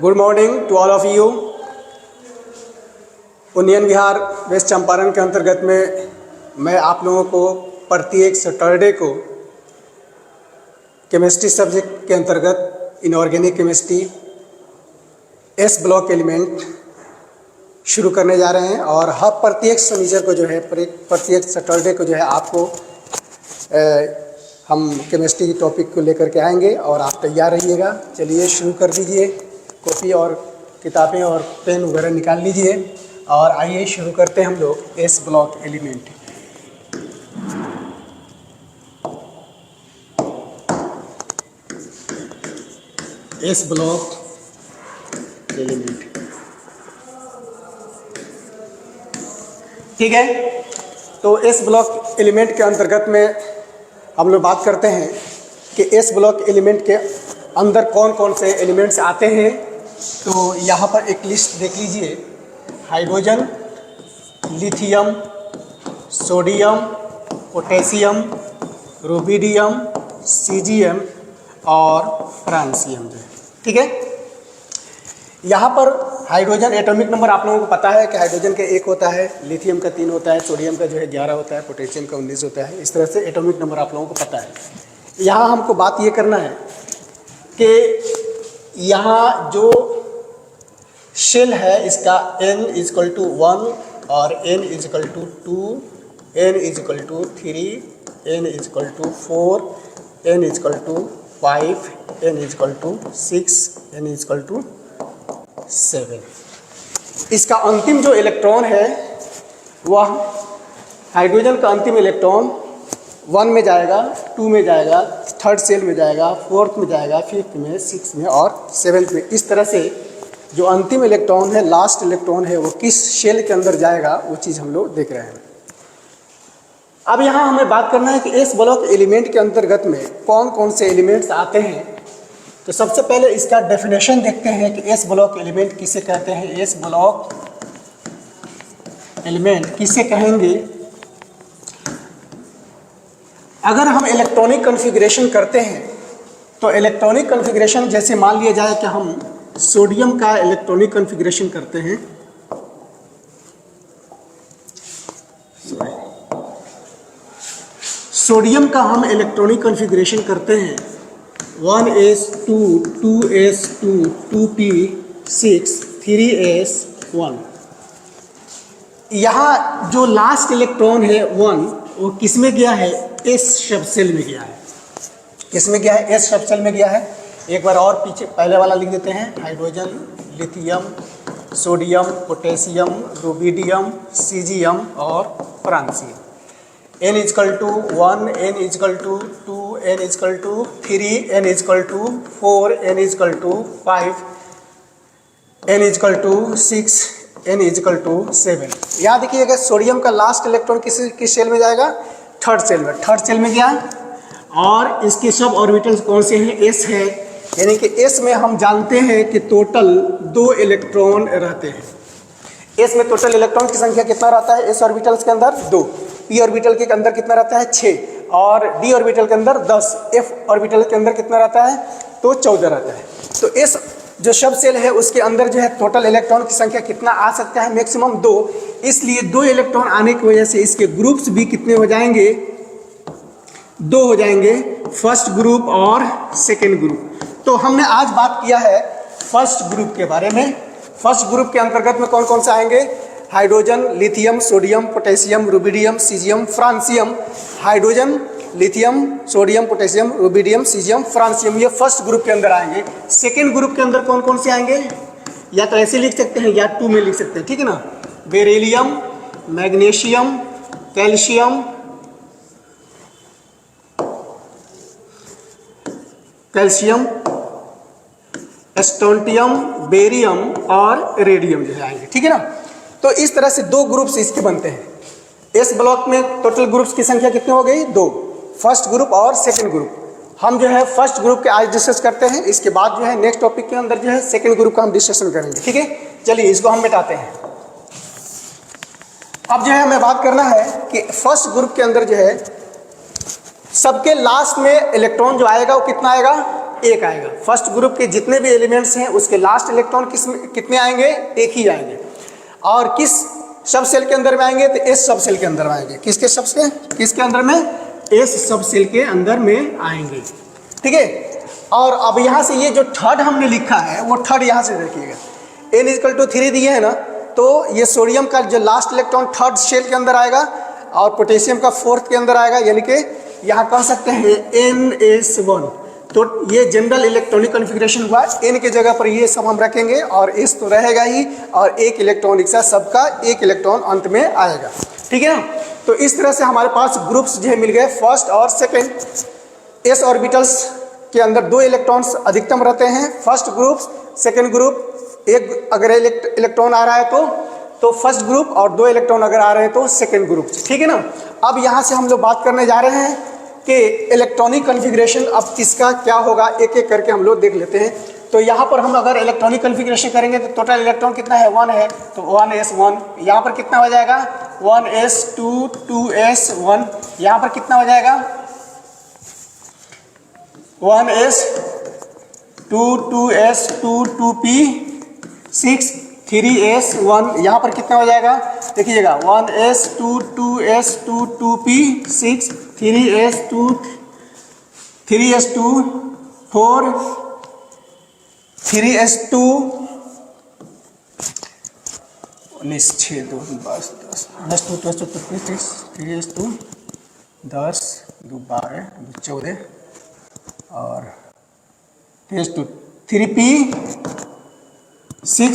Good morning to all of you. Unnayan Vihar waste Champaran के अंतर्गत में मैं आप लोगों को प्रत्येक सैटरडे को केमिस्ट्री सब्जेक्ट के अंतर्गत inorganic chemistry S block element शुरू करने जा रहे हैं और हर प्रत्येक शनिचर को जो है प्रत्येक सैटरडे को जो है आपको हम केमिस्ट्री की टॉपिक को लेकर के आएंगे और आप तैयार रहिएगा। चलिए शुरू कर दीजिए, कॉपी और किताबें और पेन वगैरह निकाल लीजिए और आइए शुरू करते हैं हम लोग S block element. S block element, ठीक है। तो एस ब्लॉक एलिमेंट के अंतर्गत में हम लोग बात करते हैं कि एस ब्लॉक एलिमेंट के अंदर कौन कौन से एलिमेंट्स आते हैं। तो यहाँ पर एक लिस्ट देख लीजिए, hydrogen, lithium, sodium, potassium, rubidium, caesium और फ्रांसियम जो है, ठीक है। यहाँ पर हाइड्रोजन एटॉमिक नंबर आप लोगों को पता है कि हाइड्रोजन का 1 होता है, लिथियम का 3 होता है, सोडियम का जो है 11 होता है, पोटेशियम का 19 होता है। इस तरह से एटॉमिक नंबर आप लोगों को पता है। यहाँ हमको बात ये करना है कि यहाँ जो शेल है इसका n = 1 और n = 2, n = 3, n = 4, n = 5, n = 6, n = 7। इसका अंतिम जो इलेक्ट्रॉन है वह हाइड्रोजन का अंतिम इलेक्ट्रॉन 1 में जाएगा, 2 में जाएगा, 3rd सेल में जाएगा, 4th में जाएगा, 5th में, 6th में और 7th में। इस तरह से जो अंतिम इलेक्ट्रॉन है, लास्ट इलेक्ट्रॉन है, वो किस शेल के अंदर जाएगा वो चीज़ हम लोग देख रहे हैं। अब यहाँ हमें बात करना है कि एस ब्लॉक एलिमेंट के अंतर्गत में कौन कौन से एलिमेंट्स आते हैं। तो सबसे पहले इसका डेफिनेशन देखते हैं कि एस ब्लॉक एलिमेंट किसे कहते हैं। एस ब्लॉक एलिमेंट किसे कहेंगे? अगर हम इलेक्ट्रॉनिक कॉन्फ़िगरेशन करते हैं तो इलेक्ट्रॉनिक कॉन्फ़िगरेशन जैसे मान लिया जाए कि हम सोडियम का इलेक्ट्रॉनिक कॉन्फ़िगरेशन करते हैं, सोडियम का हम इलेक्ट्रॉनिक कॉन्फ़िगरेशन करते हैं 1s2 2s2 2p6 3s1। यहाँ जो लास्ट इलेक्ट्रॉन है 1 वो किस में गया है? एस सब सेल में गया है। किस में गया है? एस सब सेल में गया है। एक बार और पीछे पहले वाला लिख देते हैं, hydrogen, lithium, sodium, potassium, rubidium, caesium और francium. n = 1, n = 2, n = 3, n = 4, n = 5, n = 6, n = 7। यहाँ देखिएगा सोडियम का लास्ट इलेक्ट्रॉन किस सेल में जाएगा? 3rd सेल में। 3rd सेल में गया और इसके सब ऑर्बिटल्स कौन से हैं? s है। यानी कि s में हम जानते हैं कि टोटल 2 इलेक्ट्रॉन रहते हैं। s में टोटल इलेक्ट्रॉन की संख्या कितना रहता है? s ऑर्बिटल्स के अंदर 2, p ऑर्बिटल के अंदर कितना रहता है? 6 और d ऑर्बिटल के अंदर 10, f ऑर्बिटल के अंदर कितना रहता है? तो 14 रहता है। तो s जो सब सेल है उसके अंदर जो है टोटल इलेक्ट्रॉन की संख्या कितना आ सकता है? मैक्सिमम 2। इसलिए 2 इलेक्ट्रॉन आने की वजह से इसके ग्रुप्स भी कितने हो जाएंगे? 2 हो जाएंगे, फर्स्ट ग्रुप और सेकेंड ग्रुप। तो हमने आज बात किया है फर्स्ट ग्रुप के बारे में। फर्स्ट ग्रुप के अंतर्गत में कौन कौन से आएंगे? Hydrogen, lithium, sodium, potassium, rubidium, caesium, francium. Hydrogen, lithium, sodium, potassium, rubidium, caesium, francium, ये फर्स्ट ग्रुप के अंदर आएंगे। सेकेंड ग्रुप के अंदर कौन कौन से आएंगे? या तो ऐसे लिख सकते हैं या 2 में लिख सकते हैं, ठीक है ना। बेरिलियम, मैग्नीशियम, कैल्शियम, स्टोंटियम, बेरियम और रेडियम जो है आएंगे, ठीक है ना। तो इस तरह से 2 ग्रुप्स इसके बनते हैं। इस ब्लॉक में टोटल ग्रुप्स की संख्या कितनी हो गई? 2, फर्स्ट ग्रुप और सेकंड ग्रुप। हम जो है फर्स्ट ग्रुप के आज डिस्कस करते हैं, इसके बाद जो है नेक्स्ट टॉपिक के अंदर जो है सेकंड ग्रुप का हम डिस्कशन करेंगे, ठीक है। चलिए इसको हम मिटाते हैं। अब जो है हमें बात करना है कि फर्स्ट ग्रुप के अंदर जो है सबके लास्ट में इलेक्ट्रॉन जो आएगा वो कितना आएगा? एक आएगा। फर्स्ट ग्रुप के जितने भी एलिमेंट्स हैं उसके लास्ट इलेक्ट्रॉन कितने आएंगे, एक ही आएंगे। और किस सब सेल के अंदर में आएंगे, तो एस सब सेल के अंदर में आएंगे। किसके अंदर में, एस सब सेल के अंदर में आएंगे, ठीक है। और अब यहाँ से ये जो थर्ड हमने लिखा है वो थर्ड यहाँ से देखिएगा, n=3 दिए है ना, तो ये सोडियम का जो लास्ट इलेक्ट्रॉन थर्ड शेल के अंदर आएगा और पोटेशियम का फोर्थ के अंदर आएगा, यानी कि यहाँ कह सकते हैं NS1। तो ये जनरल इलेक्ट्रॉनिक कॉन्फ़िगरेशन हुआ। n के जगह पर ये सब हम रखेंगे और s तो रहेगा ही, और एक इलेक्ट्रॉन रिक्शा सबका एक इलेक्ट्रॉन अंत में आएगा, ठीक है ना। तो इस तरह से हमारे पास ग्रुप्स जो है मिल गए, फर्स्ट और सेकेंड। s ऑर्बिटल्स के अंदर 2 इलेक्ट्रॉन्स अधिकतम रहते हैं, फर्स्ट ग्रुप सेकेंड ग्रुप। एक अगर इलेक्ट्रॉन आ रहा है तो फर्स्ट ग्रुप, और 2 इलेक्ट्रॉन अगर आ रहे हैं तो सेकेंड ग्रुप, ठीक है ना। अब यहाँ से हम लोग बात करने जा रहे हैं कि इलेक्ट्रॉनिक कॉन्फ़िगरेशन अब किसका क्या होगा, एक एक करके हम लोग देख लेते हैं। तो यहाँ पर हम अगर इलेक्ट्रॉनिक कॉन्फ़िगरेशन करेंगे तो टोटल इलेक्ट्रॉन कितना है, 1 है, तो 1s1। यहाँ पर कितना हो जाएगा, 1s2 2s1। यहाँ पर कितना हो जाएगा, 1s2 2s2 2p6 3s1। यहाँ पर कितना हो जाएगा, देखिएगा 1s2 2s2 2p6 3s2 4 3s2 6 2 10 10 2 10 3s2 10 2 12 2 14 और 3s2 3p6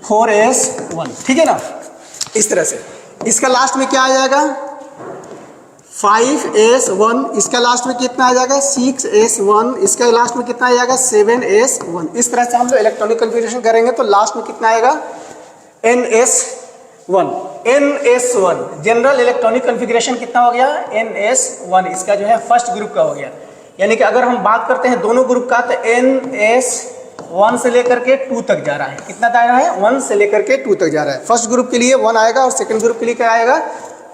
4s1, ठीक है ना। इस तरह से इसका लास्ट में क्या आ जाएगा, 5s1। इसका लास्ट में कितना आ जाएगा, 6s1। इसका लास्ट में कितना आ जाएगा, 7s1। इस तरह से हम लोग इलेक्ट्रॉनिक कॉन्फ़िगरेशन करेंगे तो लास्ट में कितना आएगा, ns1। जनरल इलेक्ट्रॉनिक कॉन्फ़िगरेशन कितना हो गया, ns1। इसका जो है फर्स्ट ग्रुप का हो गया। यानी कि अगर हम बात करते हैं दोनों ग्रुप का, तो ns1 से लेकर के 2 तक जा रहा है। कितना जा रहा है, 1 से लेकर के 2 तक जा रहा है। फर्स्ट ग्रुप के लिए 1 आएगा और सेकंड ग्रुप के लिए क्या आएगा,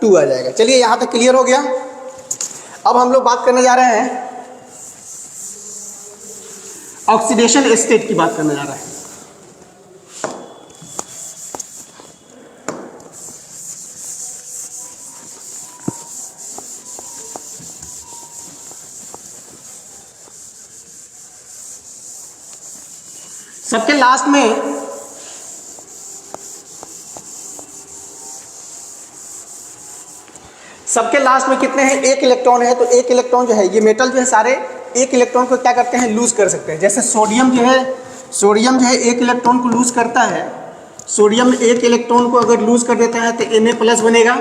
2 आ जाएगा। चलिए यहाँ तक क्लियर हो गया। अब हम लोग बात करने जा रहे हैं, ऑक्सीडेशन स्टेट की बात करने जा रहे हैं। सबके लास्ट में कितने हैं, एक इलेक्ट्रॉन है। तो एक इलेक्ट्रॉन जो है, ये मेटल जो है सारे एक इलेक्ट्रॉन को क्या करते हैं, लूज कर सकते हैं। जैसे सोडियम जो है एक इलेक्ट्रॉन को लूज करता है। सोडियम एक इलेक्ट्रॉन को अगर लूज कर देता है तो Na+ बनेगा।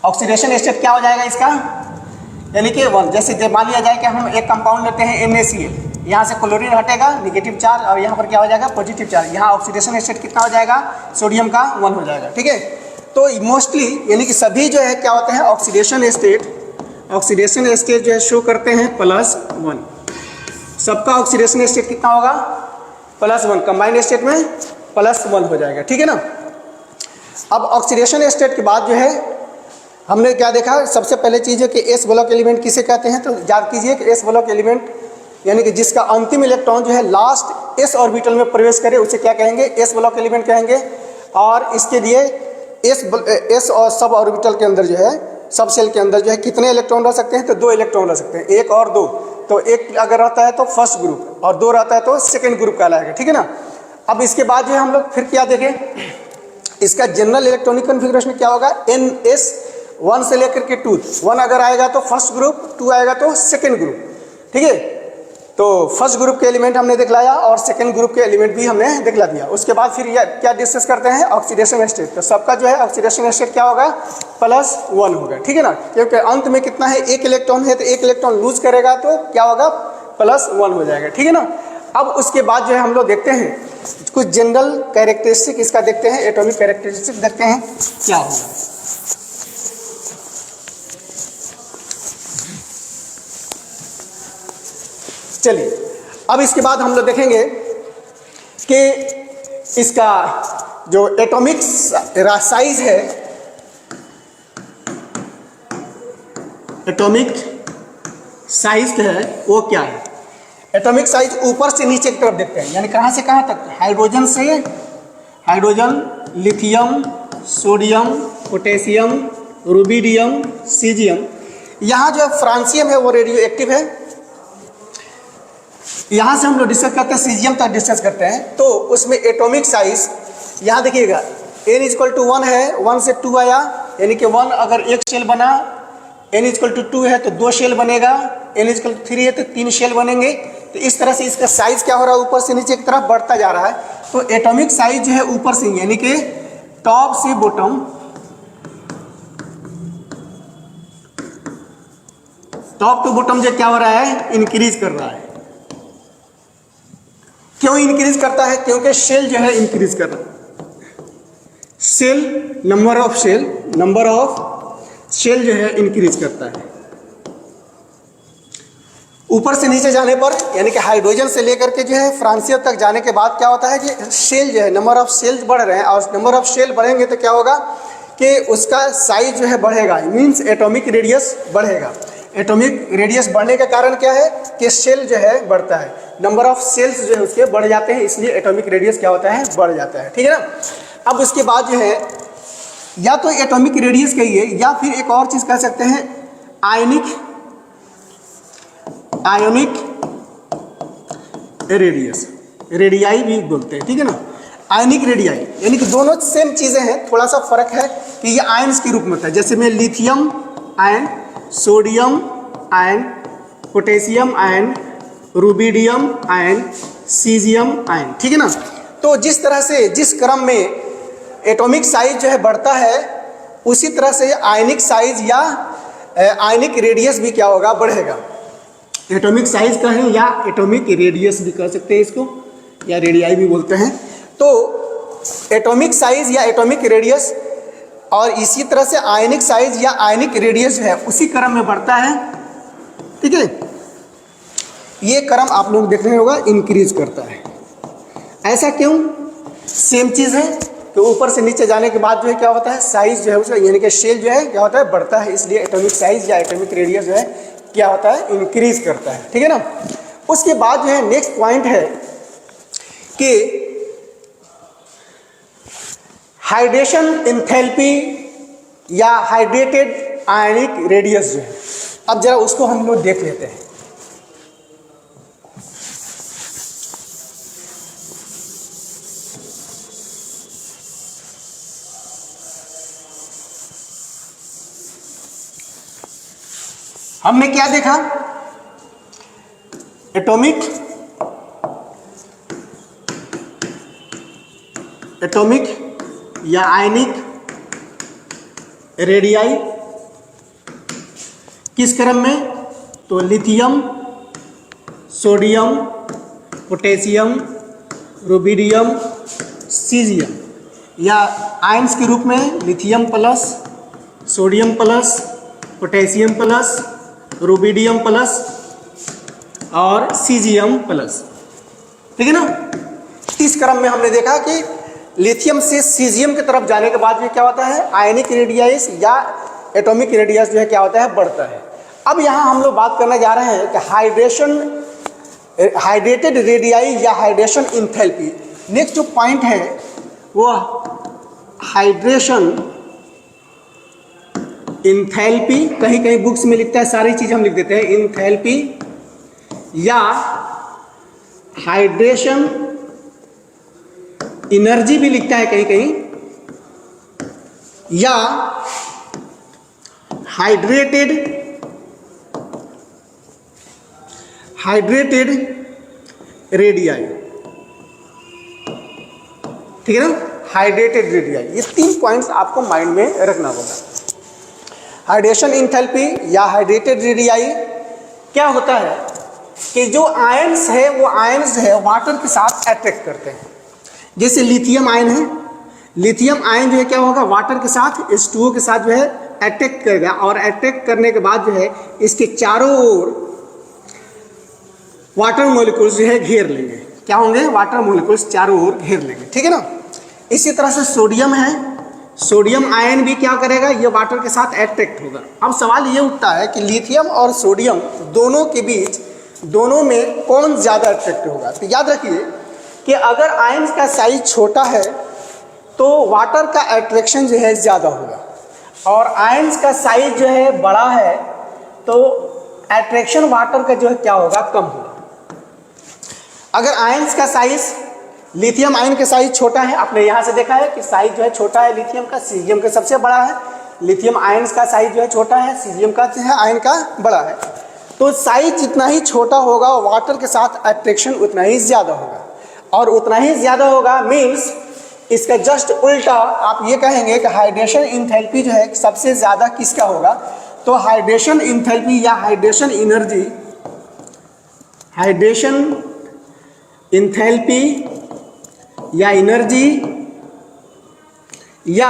ऑक्सीडेशन स्टेट क्या हो जाएगा इसका, यानी कि 1। जैसे मान लिया जाए कि हम एक कंपाउंड लेते हैं NaCl, यहाँ से क्लोरीन हटेगा, नेगेटिव चार्ज, और यहाँ पर क्या हो जाएगा, पॉजिटिव चार्ज। यहाँ ऑक्सीडेशन स्टेट कितना हो जाएगा, सोडियम का 1 हो जाएगा, ठीक है। तो मोस्टली यानी कि सभी जो है क्या होते हैं, ऑक्सीडेशन स्टेट जो है शो करते हैं +1। सबका ऑक्सीडेशन स्टेट कितना होगा, +1। कंबाइंड स्टेट में +1 हो जाएगा, ठीक है ना। अब ऑक्सीडेशन स्टेट के बाद जो है हमने क्या देखा, सबसे पहले चीज़ है कि एस ब्लॉक एलिमेंट किसे कहते हैं। तो याद कीजिए कि एस ब्लॉक एलिमेंट यानी कि जिसका अंतिम इलेक्ट्रॉन जो है लास्ट एस ऑर्बिटल में प्रवेश करे उसे क्या कहेंगे, एस ब्लॉक एलिमेंट कहेंगे। और इसके लिए एस और सब ऑर्बिटल के अंदर जो है, सब सेल के अंदर जो है कितने इलेक्ट्रॉन रह सकते हैं, तो 2 इलेक्ट्रॉन रह सकते हैं, 1 और 2। तो 1 अगर रहता है तो फर्स्ट ग्रुप, और 2 रहता है तो सेकेंड ग्रुप कहलाएगा, ठीक है ना। अब इसके बाद जो है हम लोग फिर क्या देखें, इसका जनरल इलेक्ट्रॉनिक कॉन्फ़िगरेशन क्या होगा, NS1 से लेकर के 2। 1 अगर आएगा तो फर्स्ट ग्रुप, 2 आएगा तो सेकेंड ग्रुप, ठीक है। तो फर्स्ट ग्रुप के एलिमेंट हमने दिखलाया और सेकेंड ग्रुप के एलिमेंट भी हमने दिखला दिया। उसके बाद फिर क्या डिस्कस करते हैं, ऑक्सीडेशन स्टेट। तो सबका जो है ऑक्सीडेशन स्टेट क्या होगा, +1 होगा, ठीक है ना। क्योंकि अंत में कितना है, एक इलेक्ट्रॉन है, तो एक इलेक्ट्रॉन लूज करेगा तो क्या होगा, +1 हो जाएगा, ठीक है ना। अब उसके बाद जो है हम लोग देखते हैं कुछ जनरल कैरेक्टरिस्टिक इसका देखते हैं, एटॉमिक कैरेक्टरिस्टिक देखते हैं क्या होगा। चलिए अब इसके बाद हम लोग देखेंगे कि इसका जो एटॉमिक साइज है, एटॉमिक साइज है वो क्या है? एटॉमिक साइज ऊपर से नीचे की तरफ देखते हैं, यानी कहाँ से कहाँ तक? हाइड्रोजन से hydrogen, lithium, sodium, potassium, rubidium, caesium. यहाँ जो फ्रांसियम है वो रेडियो एक्टिव है। यहाँ से हम लोग डिस्कस करते हैं, सीजियम तक डिस्कस करते हैं। तो उसमें एटॉमिक साइज यहाँ देखिएगा, n इक्वल टू 1 है, 1 से 2 आया, यानी कि 1 अगर एक शेल बना, n इक्वल टू 2 है तो 2 शेल बनेगा, n इक्वल टू 3 है तो 3 शेल बनेंगे। तो इस तरह से इसका साइज क्या हो रहा है, ऊपर से नीचे की तरफ बढ़ता जा रहा है। तो एटॉमिक साइज जो है ऊपर से, यानी कि टॉप से बॉटम, टॉप टू बॉटम जो क्या हो रहा है, इंक्रीज कर रहा है। क्यों इंक्रीज करता है? क्योंकि शेल जो है इंक्रीज कर रहा है। सेल नंबर ऑफ शेल जो है इंक्रीज करता है। ऊपर से नीचे जाने पर, यानी कि हाइड्रोजन से लेकर के जो है फ्रांसियम तक जाने के बाद क्या होता है कि शेल जो है, नंबर ऑफ शेल्स बढ़ रहे हैं, और नंबर ऑफ शेल बढ़ेंगे तो क्या होगा कि उसका साइज जो है बढ़ेगा, मीन्स एटॉमिक रेडियस बढ़ेगा। एटॉमिक रेडियस बढ़ने का कारण क्या है कि शेल जो है बढ़ता है, नंबर ऑफ सेल्स जो है उसके बढ़ जाते हैं, इसलिए एटॉमिक रेडियस क्या होता है, बढ़ जाता है। ठीक है ना। अब उसके बाद जो है, या तो एटॉमिक रेडियस कहिए, या फिर एक और चीज कह सकते हैं, आयोनिक रेडियस, रेडियाई भी बोलते हैं। ठीक है ना। आयनिक रेडियाई, यानी कि दोनों सेम चीजें हैं, थोड़ा सा फर्क है कि ये आयन्स के रूप में होता है। जैसे में lithium ion, sodium ion, potassium ion, rubidium ion, caesium ion. ठीक है ना। तो जिस तरह से, जिस क्रम में एटॉमिक साइज जो है बढ़ता है, उसी तरह से आयनिक साइज या आयनिक रेडियस भी क्या होगा, बढ़ेगा। एटॉमिक साइज का है, या एटॉमिक रेडियस भी कह सकते हैं इसको, या रेडियाई भी बोलते हैं। तो एटॉमिक साइज या एटॉमिक रेडियस, और इसी तरह से आयनिक साइज या आयनिक रेडियस है उसी क्रम में बढ़ता है। ठीक है। ये क्रम आप लोग देखने होगा इंक्रीज करता है। ऐसा क्यों? सेम चीज है तो ऊपर से नीचे जाने के बाद जो है क्या होता है, साइज जो है उसका, यानी कि शेल जो है क्या होता है, बढ़ता है। इसलिए एटॉमिक साइज या एटॉमिक रेडियस जो है क्या होता है, इंक्रीज करता है। ठीक है ना। उसके बाद जो है नेक्स्ट पॉइंट है कि हाइड्रेशन एंथैल्पी या हाइड्रेटेड आयनिक रेडियस जो है। अब जरा उसको हम लोग देख लेते हैं। हमने क्या देखा, एटॉमिक या आयनिक रेडियाई किस क्रम में, तो lithium, sodium, potassium, rubidium, caesium, या आयंस के रूप में lithium plus, sodium plus, potassium plus, rubidium plus और सीजियम प्लस। ठीक है ना। इस क्रम में हमने देखा कि लिथियम से सीजियम की तरफ जाने के बाद ये क्या होता है, आयनिक रेडियस या एटॉमिक रेडियस जो है क्या होता है, बढ़ता है। अब यहाँ हम लोग बात करने जा रहे हैं कि हाइड्रेटेड रेडियाई या हाइड्रेशन इंथैल्पी। नेक्स्ट जो पॉइंट है वो हाइड्रेशन इंथैल्पी, कहीं कहीं बुक्स में लिखता है, सारी चीज हम लिख देते हैं, इंथैल्पी या हाइड्रेशन एनर्जी भी लिखता है कहीं कहीं, या हाइड्रेटेड रेडियाई। ठीक है ना। हाइड्रेटेड रेडियाई, ये 3 पॉइंट्स आपको माइंड में रखना होगा। हाइड्रेशन इंथैल्पी या हाइड्रेटेड रेडियाई क्या होता है कि जो आयंस है वो आयंस है वाटर के साथ अट्रैक्ट करते हैं। जैसे लिथियम आयन है, लिथियम आयन जो है क्या होगा, वाटर के साथ H2O के साथ जो है अट्रैक्ट करेगा, और अट्रैक्ट करने के बाद जो है इसके चारों ओर वाटर मॉलिक्यूल्स जो है घेर लेंगे। क्या होंगे, वाटर मॉलिक्यूल्स चारों ओर घेर लेंगे। ठीक है ना। इसी तरह से सोडियम है, सोडियम आयन भी क्या करेगा, ये वाटर के साथ अट्रैक्ट होगा। अब सवाल ये उठता है कि लिथियम और सोडियम दोनों के बीच, दोनों में कौन ज़्यादा अट्रैक्ट होगा। तो याद रखिए कि अगर आयन का साइज छोटा है तो वाटर का अट्रैक्शन जो है ज़्यादा होगा, और आयंस का साइज जो है बड़ा है तो अट्रैक्शन वाटर का जो है क्या होगा, कम होगा। अगर आयंस का साइज, लिथियम आयन का साइज छोटा है, आपने यहाँ से देखा है कि साइज जो है छोटा है लिथियम का, सीजियम का सबसे बड़ा है। लिथियम आयंस का साइज जो है छोटा है, सीजियम का जो है आयन का बड़ा है। तो साइज जितना ही छोटा होगा वाटर के साथ अट्रैक्शन उतना ही ज़्यादा होगा, और उतना ही ज़्यादा होगा मीन्स इसका जस्ट उल्टा आप ये कहेंगे कि हाइड्रेशन इंथैल्पी जो है सबसे ज़्यादा किसका होगा। तो हाइड्रेशन इंथैल्पी या हाइड्रेशन एनर्जी, हाइड्रेशन इंथैल्पी या एनर्जी या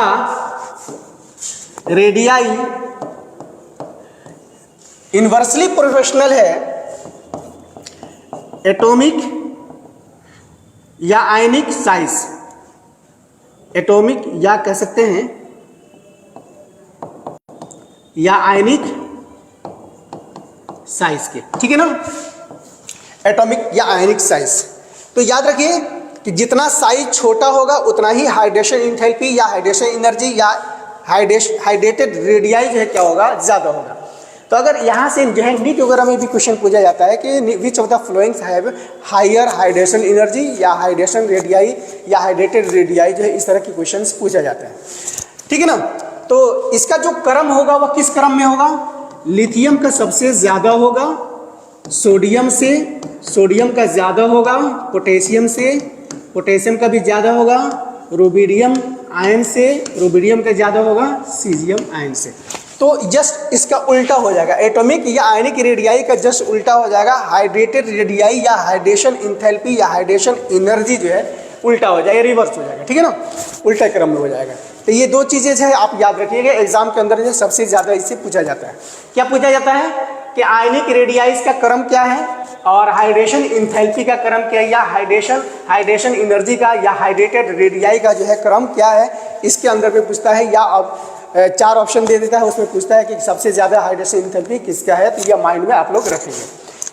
रेडियाई इन्वर्सली प्रोपोर्शनल है एटॉमिक या आयनिक साइज, एटॉमिक या कह सकते हैं या आयनिक साइज के, ठीक है ना, एटॉमिक या आयनिक साइज। तो याद रखिए कि जितना साइज छोटा होगा उतना ही हाइड्रेशन इंथैल्पी या हाइड्रेशन एनर्जी या हाइड्रेटेड रेडियाई जो है क्या होगा, ज़्यादा होगा। तो अगर यहाँ से जो है नीट वगैरह में भी क्वेश्चन पूछा जाता है कि which of the followings have higher hydration energy या हाइड्रेशन रेडियाई या हाइड्रेटेड रेडियाई, जो है इस तरह के क्वेश्चंस पूछा जाता है, ठीक है ना। तो इसका जो क्रम होगा वह किस क्रम में होगा, लिथियम का सबसे ज़्यादा होगा, सोडियम से सोडियम का ज़्यादा होगा, पोटेशियम से पोटेशियम का भी ज़्यादा होगा, रुबिडियम आयन से रुबिडियम का ज़्यादा होगा, सीजियम आयन से। तो जस्ट इसका उल्टा हो जाएगा, एटॉमिक या आयनिक रेडियाई का जस्ट उल्टा हो जाएगा, हाइड्रेटेड रेडियाई या हाइड्रेशन इंथैल्पी या हाइड्रेशन एनर्जी जो है उल्टा हो जाएगा, रिवर्स हो जाएगा, ठीक है ना, उल्टा क्रम में हो जाएगा। तो ये दो चीज़ें जो है आप याद रखिएगा, एग्जाम के अंदर जो सबसे ज़्यादा इससे पूछा जाता है। क्या पूछा जाता है कि आयनिक रेडियाइज का क्रम क्या है और हाइड्रेशन इंथैल्पी का क्रम क्या है, या हाइड्रेशन एनर्जी का या हाइड्रेटेड रेडियाई का जो है क्रम क्या है, इसके अंदर में पूछता है। या अब 4 ऑप्शन दे देता है, उसमें पूछता है कि सबसे ज़्यादा हाइड्रेशन इंथैल्पी किसका है, तो यह माइंड में आप लोग रखेंगे।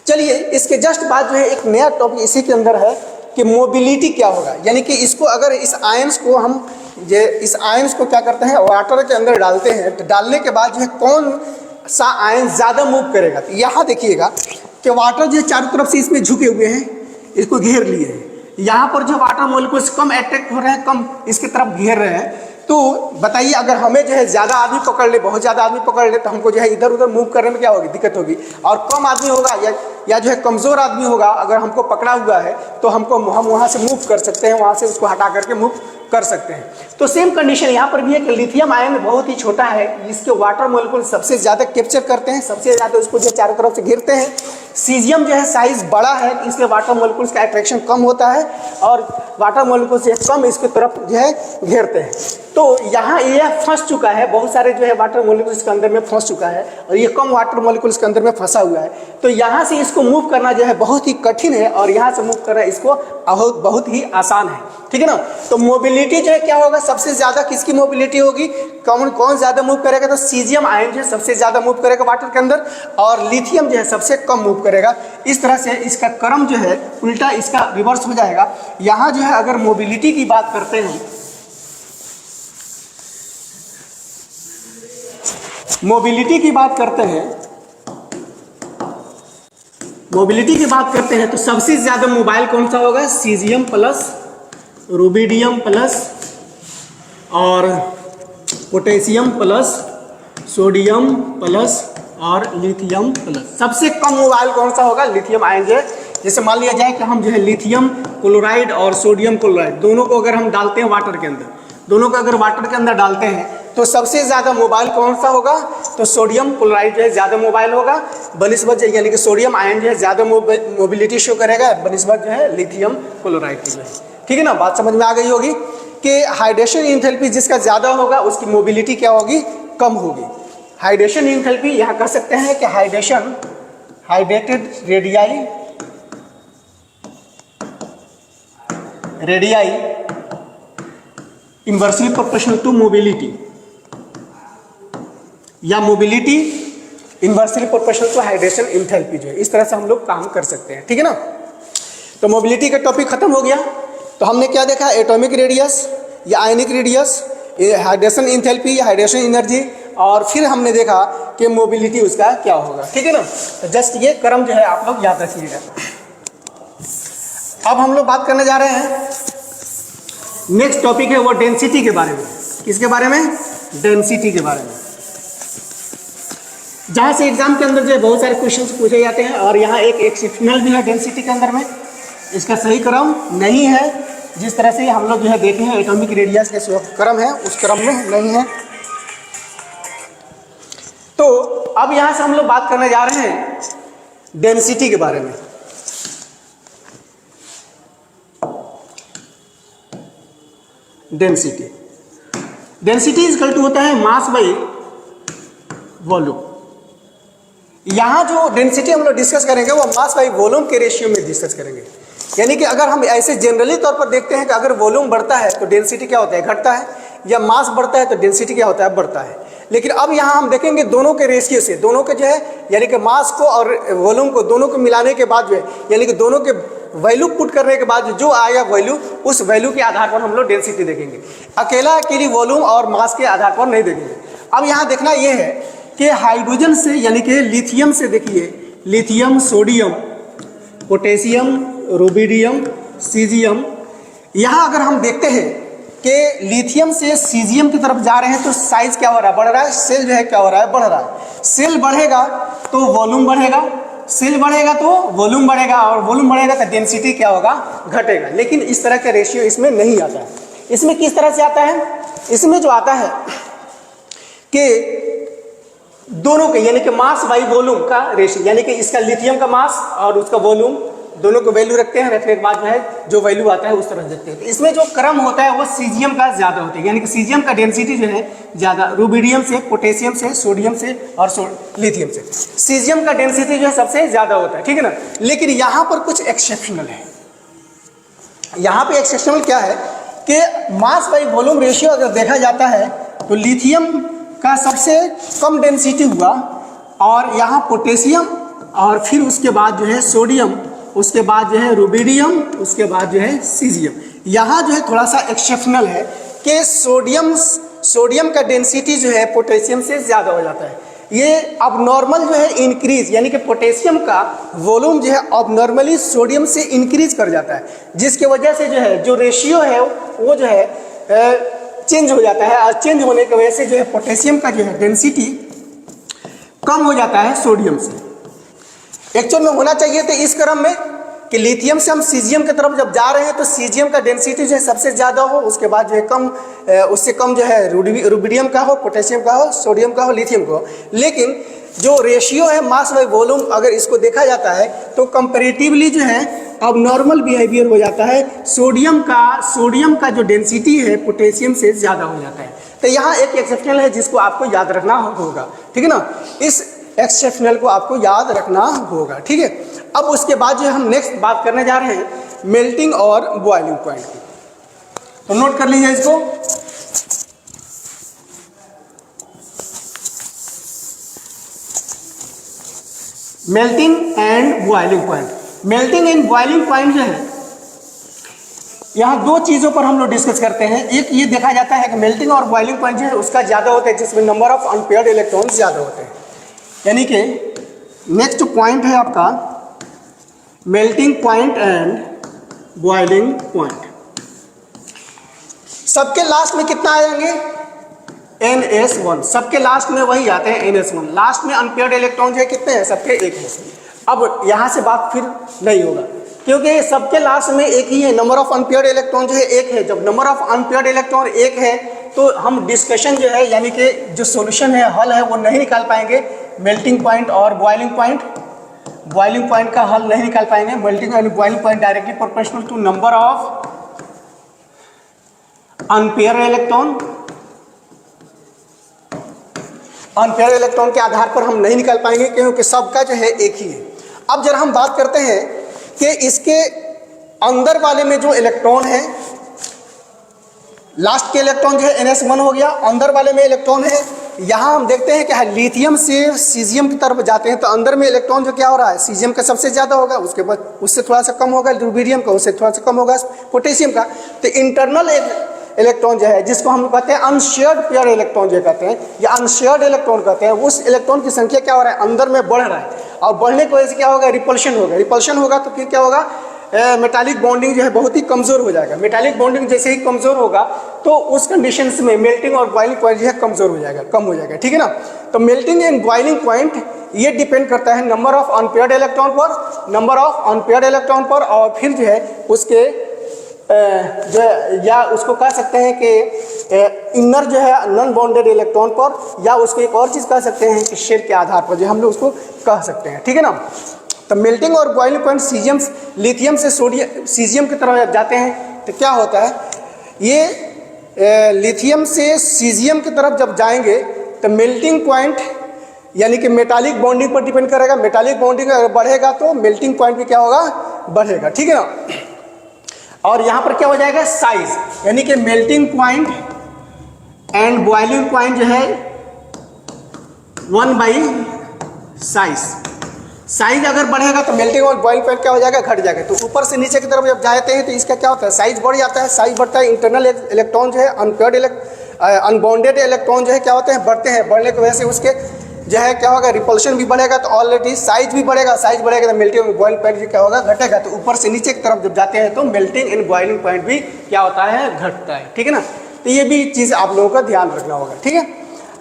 चलिए इसके जस्ट बाद जो है एक नया टॉपिक इसी के अंदर है कि मोबिलिटी क्या होगा, यानी कि इसको अगर इस आयंस को हम इस आयंस को क्या करते हैं वाटर के अंदर डालते हैं, तो डालने के बाद जो है कौन सा आयन ज़्यादा मूव करेगा। तो यहाँ देखिएगा कि वाटर जो चारों तरफ से इसमें झुके हुए हैं, इसको घेर लिए हैं, यहाँ पर जो वाटर मॉलिक्यूल्स कम अट्रैक्ट हो रहे हैं, कम इसकी तरफ घेर रहे हैं। तो बताइए अगर हमें जो है ज़्यादा आदमी पकड़ ले, बहुत ज़्यादा आदमी पकड़ ले, तो हमको जो है इधर उधर मूव करने में क्या होगी, दिक्कत होगी। और कम आदमी होगा या जो है कमज़ोर आदमी होगा, अगर हमको पकड़ा हुआ है तो हम वहाँ से मूव कर सकते हैं, वहाँ से उसको हटा करके मूव कर सकते हैं। तो सेम कंडीशन यहाँ पर भी है कि लिथियम आयन बहुत ही छोटा है, इसके वाटर मॉलिक्यूल सबसे ज़्यादा कैप्चर करते हैं, सबसे ज़्यादा उसको जो चारों तरफ से घेरते हैं। सीजियम जो है साइज बड़ा है, इसके वाटर मॉलिक्यूल्स का अट्रैक्शन कम होता है और वाटर मॉलिक्यूल से कम इसके तरफ जो है घेरते हैं। तो यहाँ ये फंस चुका है, बहुत सारे जो है वाटर मॉलिक्यूल्स के अंदर में फंस चुका है और ये कम वाटर मॉलिक्यूल्स के अंदर में फंसा हुआ है। तो यहाँ से इसको मूव करना जो है बहुत ही कठिन है और यहाँ से मूव करना इसको बहुत ही आसान है, ठीक है ना। तो मोबिलिटी जो है क्या होगा, सबसे ज़्यादा किसकी मोबिलिटी होगी, कौन ज़्यादा मूव करेगा, तो सीजियम आयन जो है सबसे ज़्यादा मूव करेगा वाटर के अंदर और लिथियम जो है सबसे कम मूव करेगा। इस तरह से इसका क्रम जो है उल्टा, इसका रिवर्स हो जाएगा। यहाँ जो है अगर मोबिलिटी की बात करते हैं, मोबिलिटी की बात करते हैं तो सबसे ज़्यादा मोबाइल कौन सा होगा, सीजियम प्लस रुबिडियम प्लस और पोटेशियम प्लस सोडियम प्लस और लिथियम प्लस। सबसे कम मोबाइल कौन सा होगा, लिथियम आयन जो है। जैसे मान लिया जाए कि हम जो है लिथियम क्लोराइड और सोडियम क्लोराइड दोनों को अगर हम डालते हैं वाटर के अंदर, दोनों को अगर वाटर के अंदर डालते हैं तो सबसे ज़्यादा मोबाइल कौन सा होगा, तो सोडियम क्लोराइड जो है ज़्यादा मोबाइल होगा बनिस्बत, यानी कि सोडियम आयन जो है ज़्यादा मोबिलिटी शो करेगा बनिस्बत जो है लिथियम क्लोराइड की जो है, ठीक है ना। बात समझ में आ गई होगी कि हाइड्रेशन इंथैल्पी जिसका ज़्यादा होगा उसकी मोबिलिटी क्या होगी, कम होगी। हाइड्रेशन इंथैल्पी यहाँ कह सकते हैं कि hydrated radii inversely proportional to mobility, या mobility inversely proportional to hydration enthalpy जो है, इस तरह से हम लोग काम कर सकते हैं, ठीक है ना। तो मोबिलिटी का टॉपिक खत्म हो गया। तो हमने क्या देखा, एटॉमिक रेडियस या आयनिक रेडियस, हाइड्रेशन एंथैल्पी या हाइड्रेशन एनर्जी, और फिर हमने देखा कि मोबिलिटी उसका क्या होगा, ठीक है ना। तो जस्ट ये क्रम जो है आप लोग याद रखिएगा। अब हम लोग बात करने जा रहे हैं, नेक्स्ट टॉपिक है वो डेंसिटी के बारे में। किसके बारे में? डेंसिटी के बारे में, जहाँ से एग्जाम के अंदर जो है बहुत सारे क्वेश्चंस पूछे जाते हैं, और यहाँ एक एक्सेप्शनल भी है डेंसिटी के अंदर में। इसका सही क्रम नहीं है, जिस तरह से हम लोग जो है देखे हैं एटॉमिक रेडियस के क्रम है उस क्रम में नहीं है। तो अब यहाँ से हम लोग बात करने जा रहे हैं डेंसिटी के बारे में। डेंसिटी इक्वल टू होता है मास बाई वॉल्यूम। यहाँ जो डेंसिटी हम लोग डिस्कस करेंगे वो मास बाई वॉल्यूम के रेशियो में डिस्कस करेंगे। यानी कि अगर हम ऐसे जनरली तौर पर देखते हैं कि अगर वॉल्यूम बढ़ता है तो डेंसिटी क्या होता है, घटता है, या मास बढ़ता है तो डेंसिटी क्या होता है, बढ़ता है। लेकिन अब यहाँ हम देखेंगे दोनों के रेशियो से, दोनों के जो है यानी कि मास को और वॉल्यूम को दोनों को मिलाने के बाद जो है, यानी कि दोनों के वैल्यू पुट करने के बाद जो आएगा वैल्यू, उस वैल्यू के आधार पर हम लोग डेंसिटी देखेंगे। अकेली वॉल्यूम और मास के आधार पर नहीं देखेंगे। अब यहाँ देखना ये है कि हाइड्रोजन से यानी कि लिथियम से, देखिए lithium, sodium, potassium, rubidium, caesium, यहाँ अगर हम देखते हैं कि लिथियम से सीजियम की तरफ जा रहे हैं तो साइज क्या हो रहा है, बढ़ रहा है। सेल जो है क्या हो रहा है, बढ़ रहा है। सेल बढ़ेगा तो वॉल्यूम बढ़ेगा, सेल बढ़ेगा तो वॉल्यूम बढ़ेगा, और वॉल्यूम बढ़ेगा तो डेंसिटी क्या होगा, घटेगा। लेकिन इस तरह का रेशियो इसमें नहीं आता है। इसमें किस तरह से आता है, इसमें जो आता है कि दोनों के यानी कि मास बाई वॉल्यूम का रेशियो, यानी कि इसका लिथियम का मास और उसका वॉल्यूम दोनों को वैल्यू रखते हैं, रखने के बाद जो है जो वैल्यू आता है उस तरह देखते हैं। तो इसमें जो क्रम होता है वो सीजियम का ज्यादा होता है, यानी कि सीजियम का डेंसिटी जो है ज्यादा, रुबिडियम से, पोटेशियम से, सोडियम से और लिथियम से सीजियम का डेंसिटी जो है सबसे ज्यादा होता है, ठीक है ना। लेकिन यहाँ पर कुछ एक्सेप्शनल है। यहाँ पे एक्सेप्शनल क्या है कि मास बाई वॉल्यूम रेशियो अगर देखा जाता है तो लिथियम का सबसे कम डेंसिटी हुआ, और यहाँ पोटेशियम, और फिर उसके बाद जो है सोडियम, उसके बाद जो है रुबिडियम, उसके बाद जो है सीजियम। यहाँ जो है थोड़ा सा एक्सेप्शनल है कि सोडियम का डेंसिटी जो है पोटेशियम से ज़्यादा हो जाता है। ये अब नॉर्मल जो है इंक्रीज, यानी कि पोटेशियम का वॉल्यूम जो है अब नॉर्मली सोडियम से इंक्रीज कर जाता है, जिसके वजह से जो है जो रेशियो है वो जो है चेंज हो जाता है, और चेंज होने की वजह से जो है पोटेशियम का जो है डेंसिटी कम हो जाता है सोडियम से। एक्चुअल में होना चाहिए तो इस क्रम में कि लिथियम से हम सीजियम की तरफ जब जा रहे हैं तो सीजियम का डेंसिटी जो है सबसे ज़्यादा हो, उसके बाद जो है कम, उससे कम जो है रुबिडियम का हो, पोटेशियम का हो, सोडियम का हो, लिथियम का हो। लेकिन जो रेशियो है मास बाई वॉल्यूम अगर इसको देखा जाता है तो कंपैरेटिवली जो है अब नॉर्मल बिहेवियर हो जाता है। सोडियम का जो डेंसिटी है पोटेशियम से ज़्यादा हो जाता है। तो यहाँ एक एक्सेप्शनल है जिसको आपको याद रखना होगा, ठीक है ना। इस एक्सेप्शनल को आपको याद रखना होगा, ठीक है। अब उसके बाद जो हम नेक्स्ट बात करने जा रहे हैं मेल्टिंग और बॉइलिंग पॉइंट की, तो नोट कर लीजिए इसको। Melting and boiling point. Melting and boiling point जो है यहाँ दो चीज़ों पर हम लोग डिस्कस करते हैं। एक ये देखा जाता है कि मेल्टिंग और बॉइलिंग पॉइंट जो है उसका ज़्यादा होता है जिसमें नंबर ऑफ अनपेयर्ड इलेक्ट्रॉन्स ज़्यादा होते हैं। यानी कि नेक्स्ट पॉइंट है आपका melting point and boiling point. सबके लास्ट में कितना आ जाएंगे, NS1। सबके लास्ट में वही आते हैं NS1। लास्ट में अनपेयर्ड इलेक्ट्रॉन जो है कितने हैं, सबके एक हैं। अब यहाँ से बात फिर नहीं होगा क्योंकि सबके लास्ट में एक ही है, नंबर ऑफ अनपेयर्ड इलेक्ट्रॉन जो है एक है। जब नंबर ऑफ अनपेयर्ड इलेक्ट्रॉन एक है तो हम डिस्कशन जो है यानी कि जो सॉल्यूशन है, हल है, वो नहीं निकाल पाएंगे मेल्टिंग पॉइंट और बॉइलिंग पॉइंट। बॉइलिंग पॉइंट का हल नहीं निकाल पाएंगे। Melting and boiling point directly proportional to number of unpaired electron. Unpaired electron के आधार पर हम नहीं निकाल पाएंगे क्योंकि सबका जो है एक ही है। अब जरा हम बात करते हैं कि इसके अंदर वाले में जो इलेक्ट्रॉन है, लास्ट के इलेक्ट्रॉन जो है NS1 हो गया, अंदर वाले में इलेक्ट्रॉन है। यहाँ हम देखते हैं कि लिथियम से सीजियम की तरफ जाते हैं तो अंदर में इलेक्ट्रॉन जो क्या हो रहा है, सीजियम का सबसे ज़्यादा होगा, उसके बाद उससे थोड़ा सा कम होगा रुबिडियम का, उससे थोड़ा सा कम होगा पोटेशियम का। तो इंटरनल इलेक्ट्रॉन जो है जिसको हम कहते हैं अनशेयर्ड पेयर इलेक्ट्रॉन जो कहते हैं या अनशेयर्ड इलेक्ट्रॉन कहते हैं, उस इलेक्ट्रॉन की संख्या क्या हो रहा है, अंदर में बढ़ रहा है। और बढ़ने की वजह से क्या होगा, रिपल्शन होगा। रिपल्शन होगा तो फिर क्या होगा, मेटालिक बॉन्डिंग जो है बहुत ही कमज़ोर हो जाएगा। मेटालिक बॉन्डिंग जैसे ही कमज़ोर होगा तो उस कंडीशंस में मेल्टिंग और बॉइलिंग पॉइंट जो है कमज़ोर हो जाएगा, कम हो जाएगा, ठीक है ना। तो मेल्टिंग एंड बॉइलिंग पॉइंट ये डिपेंड करता है नंबर ऑफ अनपेयर्ड इलेक्ट्रॉन पर, नंबर ऑफ अनपेयर्ड इलेक्ट्रॉन पर, और फिर जो है उसके जो या उसको कह सकते हैं कि इनर जो है नॉन बॉन्डेड इलेक्ट्रॉन पर, या उसको एक और चीज़ कह सकते हैं कि शेल के आधार पर, जो हम लोग उसको कह सकते हैं, ठीक है ना। तो मेल्टिंग और बॉइलिंग पॉइंट सीजियम लिथियम से सीजियम की तरफ जाते हैं तो क्या होता है, ये लिथियम से सीजियम की तरफ जब जाएंगे तो मेल्टिंग पॉइंट यानी कि मेटालिक बॉन्डिंग पर डिपेंड करेगा। मेटालिक बॉन्डिंग अगर बढ़ेगा तो मेल्टिंग पॉइंट भी क्या होगा, बढ़ेगा, ठीक है ना। और यहाँ पर क्या हो जाएगा, साइज, यानी कि melting point and boiling point जो है 1/साइज। साइज अगर बढ़ेगा तो मेल्टिंग और बॉइलिंग पॉइंट क्या हो जाएगा, घट जाएगा। तो ऊपर से नीचे की तरफ जब जाते हैं तो इसका क्या होता है, साइज बढ़ जाता है। साइज बढ़ता है, इंटरनल इलेक्ट्रॉन जो है अनबॉन्डेड इलेक्ट्रॉन जो है क्या होते हैं, बढ़ते हैं। बढ़ने की वजह से उसके जो है क्या होगा, रिपल्शन भी बढ़ेगा, तो ऑलरेडी साइज भी बढ़ेगा। साइज बढ़ेगा तो मेल्टिंग और बॉइलिंग पॉइंट भी क्या होगा, घटेगा। तो ऊपर से नीचे की तरफ जब जाते हैं तो मेल्टिंग एंड बॉइलिंग पॉइंट भी क्या होता है, घटता है, ठीक है ना। तो ये भी चीज़ आप लोगों का ध्यान रखना होगा, ठीक है।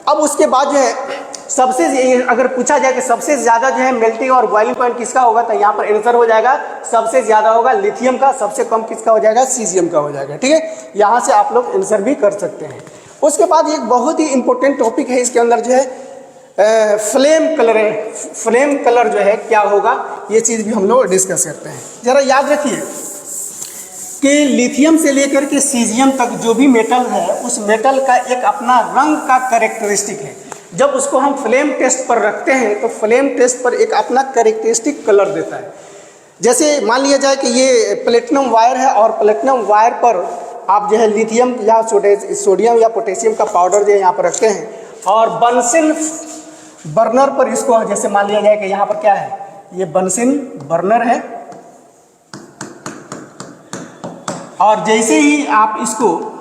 अब उसके बाद जो है सबसे अगर पूछा जाए कि सबसे ज़्यादा जो है मेल्टिंग और बॉइलिंग पॉइंट किसका होगा, तो यहाँ पर आंसर हो जाएगा सबसे ज़्यादा होगा लिथियम का, सबसे कम किसका हो जाएगा, सीजियम का हो जाएगा, ठीक है। यहाँ से आप लोग आंसर भी कर सकते हैं। उसके बाद एक बहुत ही इंपॉर्टेंट टॉपिक है इसके अंदर जो है फ्लेम कलर है। फ्लेम कलर जो है क्या होगा, ये चीज़ भी हम लोग डिस्कस करते हैं। ज़रा याद रखिए कि लिथियम से लेकर के सीजियम तक जो भी मेटल है, उस मेटल का एक अपना रंग का कैरेक्टरिस्टिक है। जब उसको हम फ्लेम टेस्ट पर रखते हैं तो फ्लेम टेस्ट पर एक अपना कैरेक्टरिस्टिक कलर देता है। जैसे मान लिया जाए कि ये प्लेटिनम वायर है और प्लेटिनम वायर पर आप जो है लिथियम या सोडियम या पोटेशियम का पाउडर जो है यहाँ पर रखते हैं, और बंसिन बर्नर पर इसको जैसे मान लिया जाए कि यहाँ पर क्या है, ये बंसिन बर्नर है, और जैसे ही आप इसको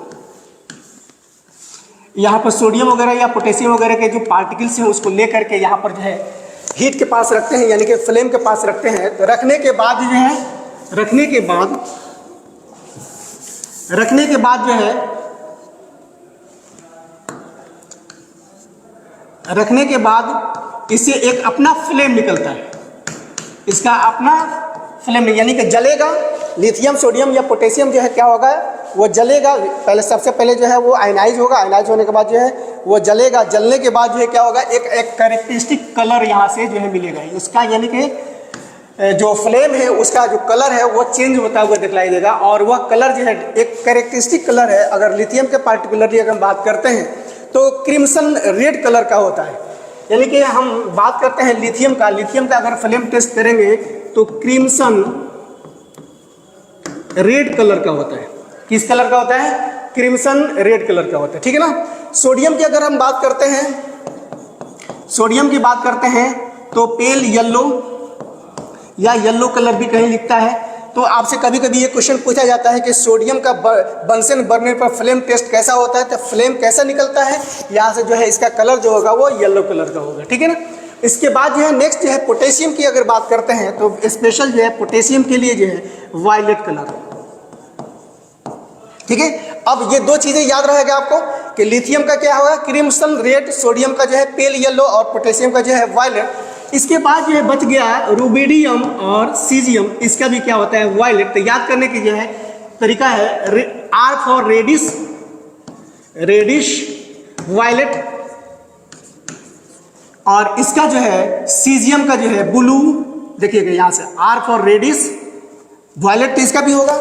यहाँ पर सोडियम वगैरह या पोटेशियम वगैरह के जो पार्टिकल्स हैं उसको लेकर के यहाँ पर जो है हीट के पास रखते हैं, यानी कि फ्लेम के पास रखते हैं, तो रखने के बाद जो है इससे एक अपना फ्लेम निकलता है। इसका अपना फ्लेम यानी कि जलेगा। लिथियम सोडियम या पोटेशियम जो है क्या होगा, वो जलेगा। पहले सबसे पहले जो है वो आयनाइज होगा, आयनाइज होने के बाद जो है वो जलेगा। जलने के बाद जो है क्या होगा, एक कैरेक्टरिस्टिक कलर यहाँ से जो है मिलेगा इसका, यानी कि जो फ्लेम है उसका जो कलर है वो चेंज होता हुआ दिखलाई देगा। और वह कलर जो है एक कैरेक्टरिस्टिक कलर है। अगर लिथियम के पार्टिकुलरली अगर हम बात करते हैं तो क्रिम्सन रेड कलर का होता है। यानी कि हम बात करते हैं लिथियम का अगर फ्लेम टेस्ट करेंगे तो क्रिम्सन रेड कलर का होता है। किस कलर का होता है, क्रिम्सन रेड कलर का होता है, ठीक है ना। सोडियम की अगर हम बात करते हैं, तो पेल येलो या येलो कलर भी कहीं लिखता है। तो आपसे कभी कभी ये क्वेश्चन पूछा जाता है कि सोडियम का बंसन बर्नर पर फ्लेम टेस्ट कैसा होता है, तो फ्लेम कैसा निकलता है, यहाँ से जो है इसका कलर जो होगा वो येलो कलर का होगा, ठीक है ना। इसके बाद जो है नेक्स्ट जो है पोटेशियम की अगर बात करते हैं तो स्पेशल जो है पोटेशियम के लिए जो है वायलेट कलर, ठीक है। अब ये दो चीज़ें याद रहेगा आपको कि लिथियम का क्या होगा, क्रिम्सन रेड, सोडियम का जो है पेल येलो और पोटेशियम का जो है वायलेट। इसके बाद जो है बच गया रुबिडियम और सीजियम, इसका भी क्या होता है, वायलेट। तो याद करने की जो है तरीका है आर फॉर रेडिश वायलेट, और इसका जो है सीजियम का जो है ब्लू। देखिएगा यहाँ से आर फॉर रेडिश वायलेट, तो इसका भी होगा,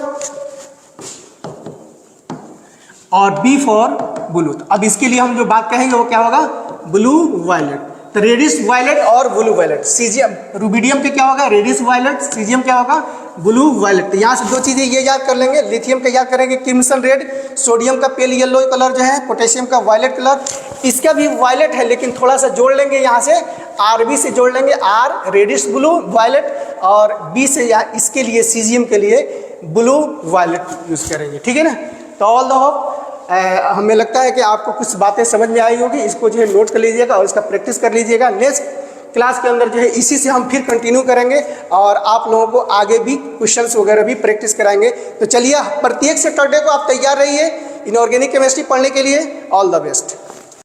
और बी फॉर ब्लू। अब इसके लिए हम जो बात कहेंगे वो क्या होगा, ब्लू वायलेट। तो रेडिस वायलेट और ब्लू वायलेट, सीजियम रुबिडियम के क्या होगा, रेडिस वायलेट, सीजियम क्या होगा, ब्लू वायलेट। तो यहाँ से दो चीज़ें ये याद कर लेंगे, लिथियम का याद करेंगे क्रिम्सन रेड, सोडियम का पेल येलो कलर जो है, पोटेशियम का वायलेट कलर, इसका भी वायलेट है लेकिन थोड़ा सा जोड़ लेंगे यहाँ से, आरबी से जोड़ लेंगे, आर रेडिस ब्लू वायलेट और बी से या इसके लिए सीजियम के लिए ब्लू वायलेट यूज़ करेंगे, ठीक है ना। तो ऑल द होप हमें लगता है कि आपको कुछ बातें समझ में आई होगी, इसको जो है नोट कर लीजिएगा और इसका प्रैक्टिस कर लीजिएगा। नेक्स्ट क्लास के अंदर जो है इसी से हम फिर कंटिन्यू करेंगे और आप लोगों को आगे भी क्वेश्चंस वगैरह भी प्रैक्टिस कराएंगे। तो चलिए प्रत्येक सैटरडे को आप तैयार रहिए इनऑर्गेनिक केमिस्ट्री पढ़ने के लिए। All the best.